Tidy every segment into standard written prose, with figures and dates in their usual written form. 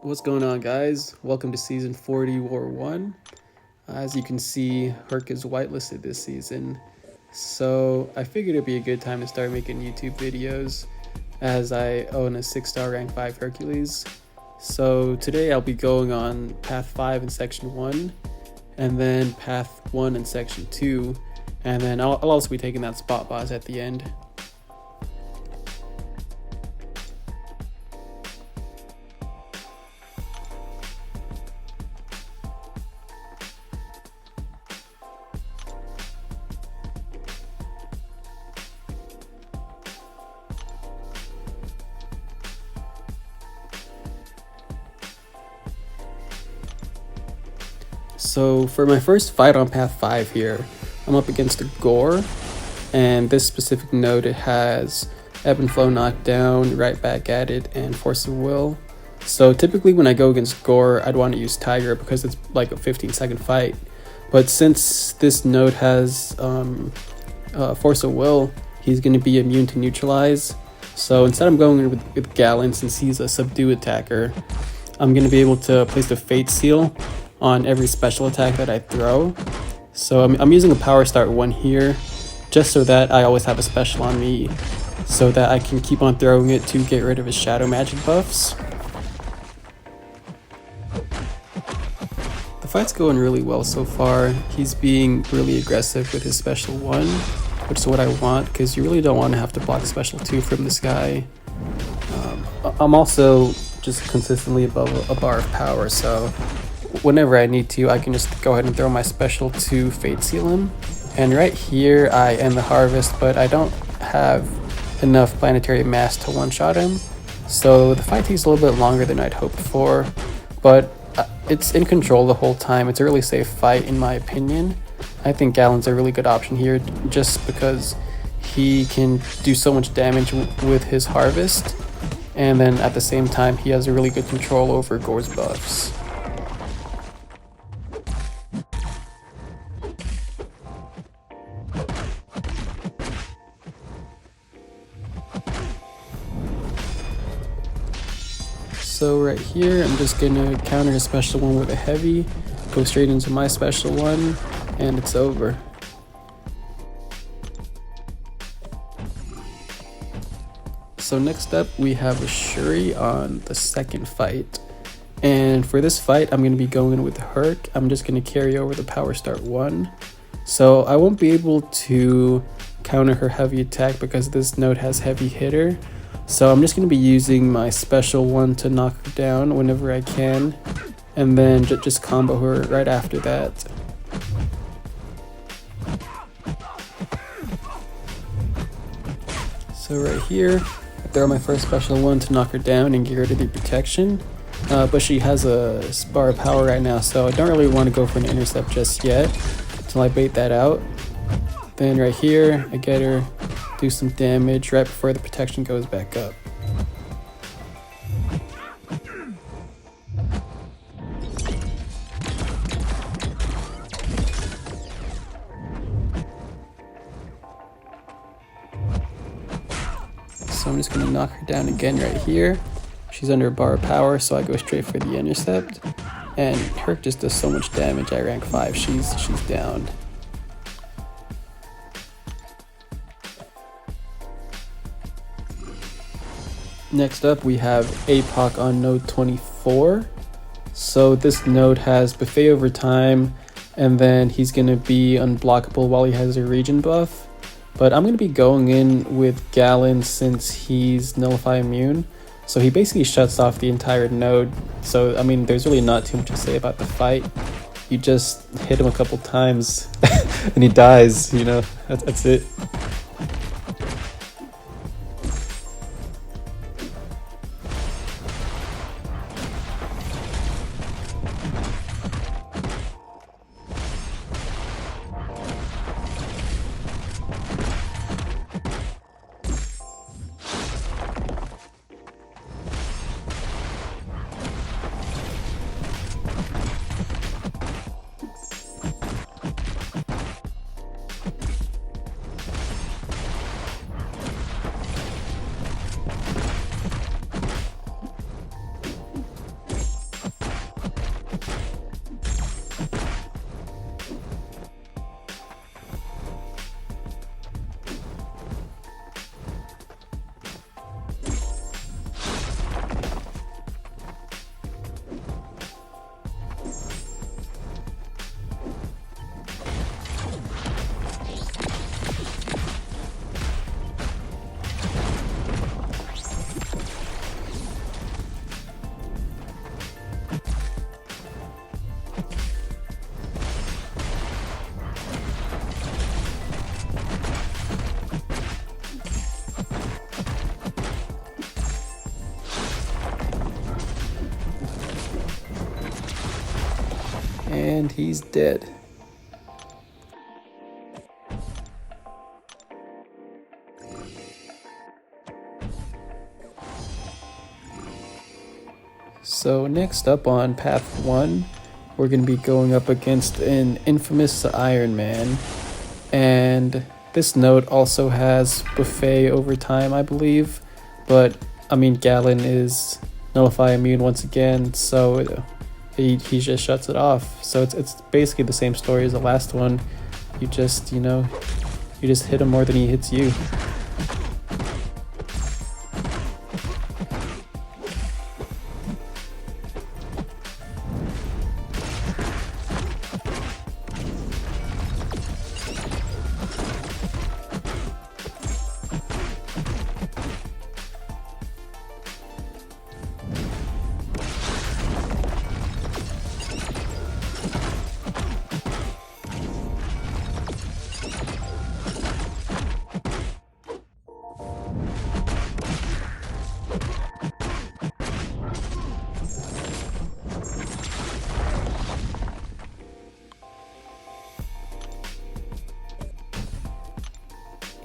What's going on, guys? Welcome to season 40 War 1. As you can see, Herc is whitelisted this season, so I figured it'd be a good time to start making YouTube videos as I own a 6-star rank 5 Hercules. So today I'll be going on path 5 in section 1, and then path 1 in section 2, and then I'll also be taking that spot boss at the end. So for my first fight on path 5 here, I'm up against a Gore, and this specific node, it has Ebb and Flow knockdown, right back at it, and Force of Will. So typically when I go against Gore, I'd want to use Tiger because it's like a 15-second fight. But since this node has Force of Will, he's going to be immune to neutralize. So instead I'm going with Galen since he's a subdue attacker. I'm going to be able to place the Fate Seal on every special attack that I throw. So I'm using a power start 1 here just so that I always have a special on me so that I can keep on throwing it to get rid of his shadow magic buffs. The fight's going really well so far. He's being really aggressive with his special 1, which is what I want because you really don't want to have to block special 2 from this guy. I'm also just consistently above a bar of power, so whenever I need to, I can just go ahead and throw my special to Fate Seal him. And right here, I end the harvest, but I don't have enough planetary mass to one-shot him. So the fight takes a little bit longer than I'd hoped for, but it's in control the whole time. It's a really safe fight in my opinion. I think Galen's a really good option here just because he can do so much damage with his harvest. And then at the same time, he has a really good control over Gore's buffs. So right here, I'm just gonna counter a special 1 with a heavy, go straight into my special 1, and it's over. So next up, we have a Shuri on the second fight. And for this fight, I'm gonna be going with Herc. I'm just gonna carry over the power start 1. So I won't be able to counter her heavy attack because this node has heavy hitter. So I'm just going to be using my special 1 to knock her down whenever I can, and then just combo her right after that. So right here, I throw my first special 1 to knock her down and get rid of the protection, but she has a bar of power right now, so I don't really want to go for an intercept just yet until I bait that out. Then right here, I get her, do some damage right before the protection goes back up. So I'm just going to knock her down again right here. She's under a bar of power, so I go straight for the intercept. And Herc just does so much damage at rank 5, she's down. Next up, we have Apoc on node 24. So this node has buffet over time, and then he's going to be unblockable while he has a regen buff. But I'm going to be going in with Galen since he's nullify immune. So he basically shuts off the entire node. So, I mean, there's really not too much to say about the fight. You just hit him a couple times and he dies, you know, that's it. And he's dead. So next up on path 1, we're going to be going up against an infamous Iron Man. And this node also has buffet over time, I believe. But, I mean, Gallon is nullify immune once again, so he just shuts it off. So it's basically the same story as the last one. You just, you just hit him more than he hits you.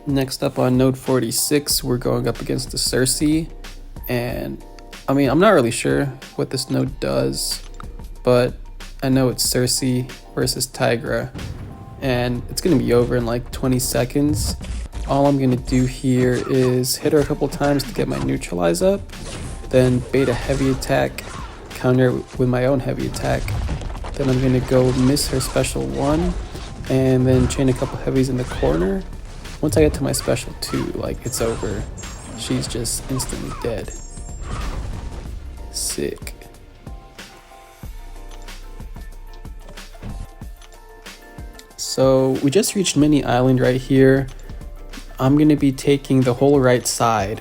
Next up on node 46, we're going up against the Cersei, and I mean, I'm not really sure what this node does, but I know it's Cersei versus Tigra, and it's going to be over in like 20 seconds. All I'm going to do here is hit her a couple times to get my neutralize up, then bait a heavy attack, counter it with my own heavy attack, then I'm going to go miss her special 1, and then chain a couple heavies in the corner. Once I get to my special 2, like, it's over. She's just instantly dead. Sick. So we just reached Mini Island right here. I'm gonna be taking the whole right side.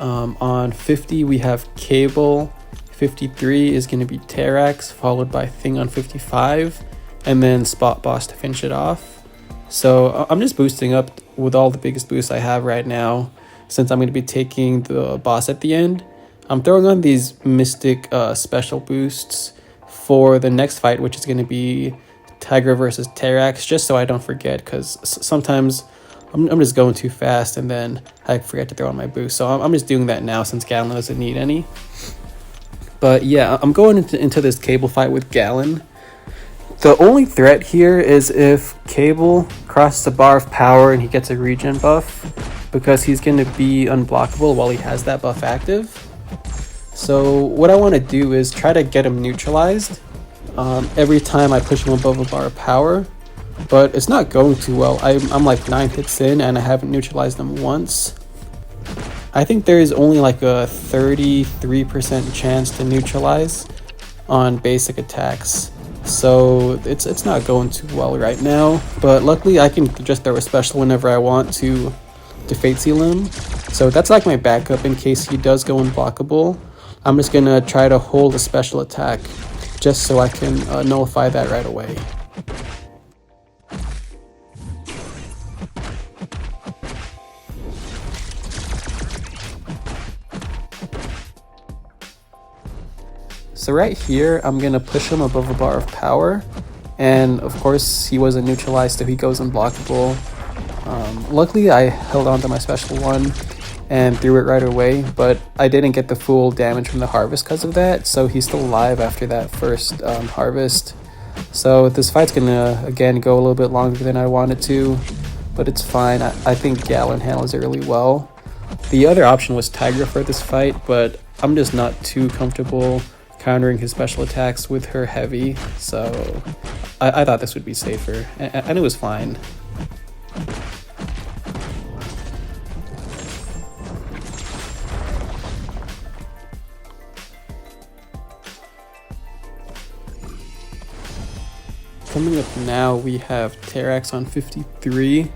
On 50 we have Cable, 53 is gonna be Terex, followed by Thing on 55, and then Spot Boss to finish it off. So I'm just boosting up with all the biggest boosts I have right now, since I'm going to be taking the boss at the end. I'm throwing on these Mystic special boosts for the next fight, which is going to be Tigra versus Terex, just so I don't forget, because sometimes I'm just going too fast and then I forget to throw on my boost. So I'm just doing that now since Gallon doesn't need any. But yeah, I'm going into this Cable fight with Gallon. The only threat here is if Cable crosses a bar of power and he gets a regen buff, because he's going to be unblockable while he has that buff active. So what I want to do is try to get him neutralized every time I push him above a bar of power, but it's not going too well. I'm like 9 hits in and I haven't neutralized him once. I think there is only like a 33% chance to neutralize on basic attacks. So it's not going too well right now, but luckily I can just throw a special whenever I want to Fate Seal him. So that's like my backup in case he does go unblockable. I'm just gonna try to hold a special attack just so I can nullify that right away. So right here, I'm going to push him above a bar of power, and of course he wasn't neutralized, so he goes unblockable. Luckily I held on to my special 1 and threw it right away, but I didn't get the full damage from the harvest because of that, so he's still alive after that first harvest. So this fight's going to, again, go a little bit longer than I wanted to, but it's fine. I think Gallon handles it really well. The other option was Tigra for this fight, but I'm just not too comfortable countering his special attacks with her heavy, so I thought this would be safer, and it was fine. Coming up now, we have Terex on 53,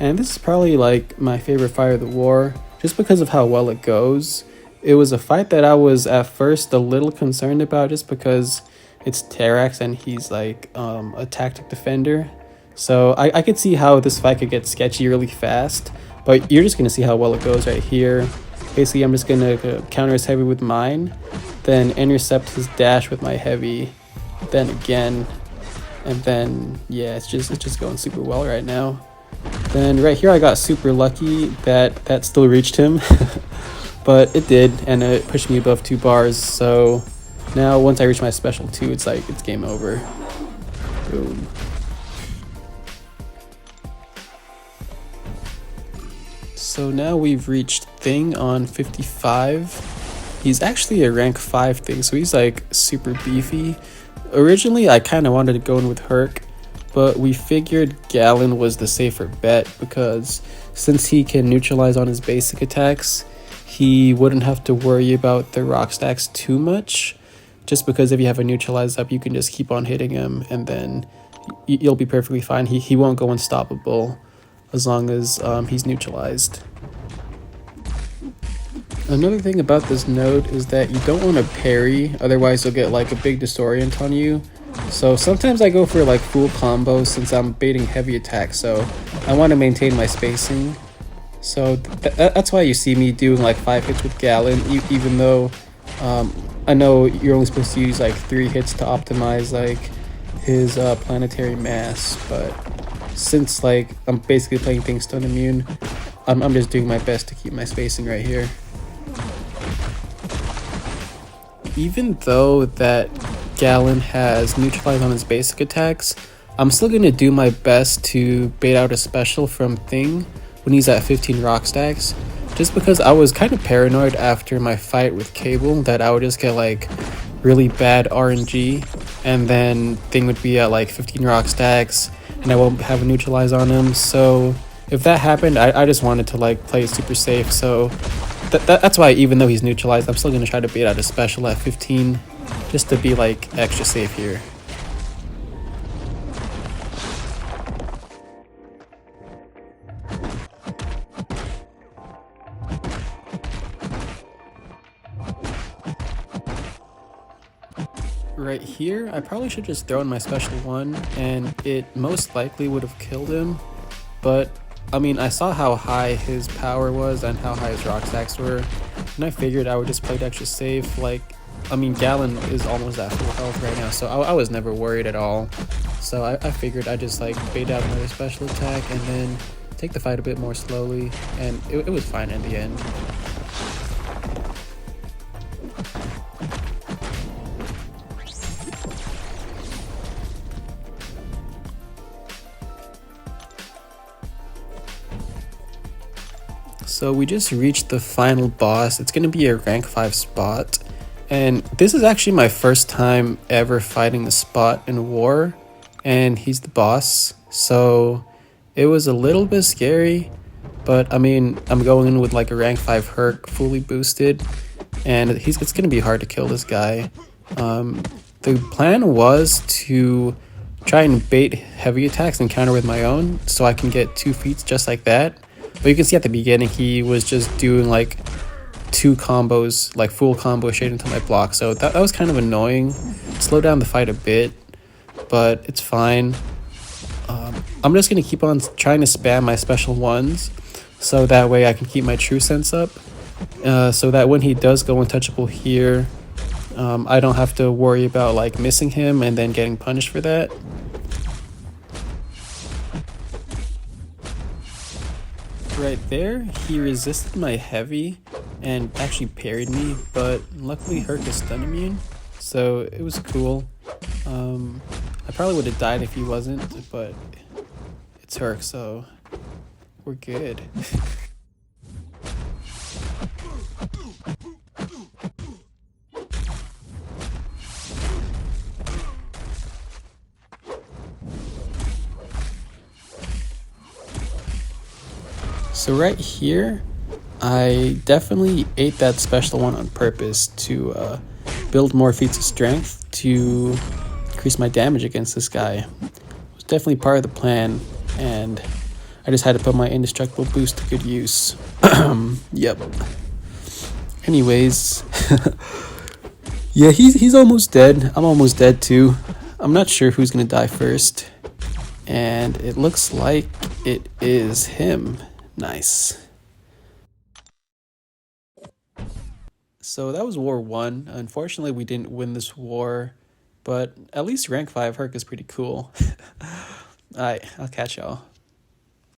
and this is probably like my favorite fight of the war, just because of how well it goes. It was a fight that I was at first a little concerned about, just because it's Terex and he's like a tactic defender. So I could see how this fight could get sketchy really fast, but you're just going to see how well it goes right here. Basically, I'm just going to counter his heavy with mine, then intercept his dash with my heavy, then again And then yeah, it's just going super well right now. Then right here I got super lucky that that still reached him. But it did, and it pushed me above 2 bars. So now once I reach my special 2, it's like it's game over. Boom. So now we've reached Thing on 55. He's actually a rank 5 Thing, so he's like super beefy. Originally I kind of wanted to go in with Herc, but we figured Gallon was the safer bet because since he can neutralize on his basic attacks, he wouldn't have to worry about the rock stacks too much. Just because if you have a neutralize up, you can just keep on hitting him and then you'll be perfectly fine. He won't go unstoppable as long as he's neutralized. Another thing about this node is that you don't want to parry, otherwise you'll get like a big disorient on you. So sometimes I go for like full combos since I'm baiting heavy attacks, so I want to maintain my spacing. So that's why you see me doing like 5 hits with Gallon, even though I know you're only supposed to use like 3 hits to optimize like his planetary mass, but since like I'm basically playing things stun immune, I'm just doing my best to keep my spacing right here. Even though that Gallon has neutralized on his basic attacks, I'm still going to do my best to bait out a special from Thing when he's at 15 rock stacks, just because I was kind of paranoid after my fight with Cable that I would just get like really bad RNG and then Thing would be at like 15 rock stacks and I won't have a neutralize on him. So if that happened, I just wanted to like play it super safe. So that's why even though he's neutralized, I'm still going to try to bait out a special at 15 just to be like extra safe here. Right here, I probably should just throw in my special 1 and it most likely would have killed him, but I mean, I saw how high his power was and how high his rock stacks were, and I figured I would just play it extra safe. Like, I mean, Gallon is almost at full health right now, so I was never worried at all. So I figured I'd just like bait out another special attack and then take the fight a bit more slowly, and it was fine in the end. So we just reached the final boss. It's going to be a rank 5 spot. And this is actually my first time ever fighting the spot in war. And he's the boss. So it was a little bit scary. But I mean, I'm going in with like a rank 5 herc fully boosted. And it's going to be hard to kill this guy. The plan was to try and bait heavy attacks and counter with my own. So I can get 2 feats just like that. But you can see at the beginning, he was just doing like 2 combos, like full combo straight into my block. So that was kind of annoying. Slowed down the fight a bit, but it's fine. I'm just going to keep on trying to spam my special 1s. So that way I can keep my true sense up. So that when he does go untouchable here, I don't have to worry about like missing him and then getting punished for that. Right there, he resisted my heavy and actually parried me, but luckily Herc is stun immune, so it was cool. I probably would have died if he wasn't, but it's Herc, so we're good. So right here, I definitely ate that special 1 on purpose to build more feats of strength to increase my damage against this guy. It was definitely part of the plan, and I just had to put my indestructible boost to good use. Yep. Anyways, yeah, he's almost dead. I'm almost dead too. I'm not sure who's gonna die first, and it looks like it is him. Nice. So that was War 1. Unfortunately, we didn't win this war. But at least rank 5 Herc is pretty cool. Alright, I'll catch y'all.